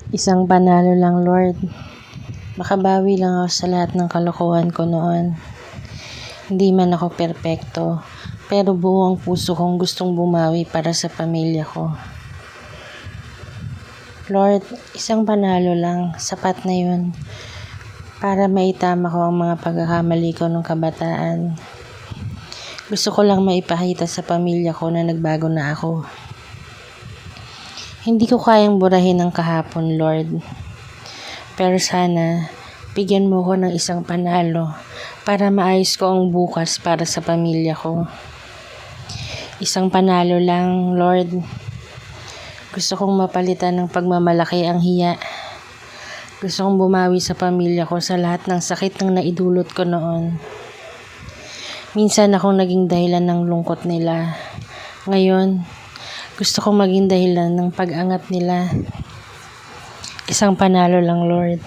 Isang panalo lang, Lord. Makabawi lang ako sa lahat ng kalokohan ko noon. Hindi man ako perpekto, pero buo ang puso kong gustong bumawi para sa pamilya ko. Lord, isang panalo lang, sapat na yun para maitama ko ang mga pagkakamali ko nung kabataan. Gusto ko lang maipakita sa pamilya ko na nagbago na ako. Hindi ko kayang burahin ang kahapon, Lord. Pero sana, bigyan mo ko ng isang panalo para maayos ko ang bukas para sa pamilya ko. Isang panalo lang, Lord. Gusto kong mapalitan ng pagmamalaki ang hiya. Gusto kong bumawi sa pamilya ko sa lahat ng sakit na naidulot ko noon. Minsan akong naging dahilan ng lungkot nila. Ngayon, gusto kong maging dahilan ng pag-angat nila. Isang panalo lang, Lord.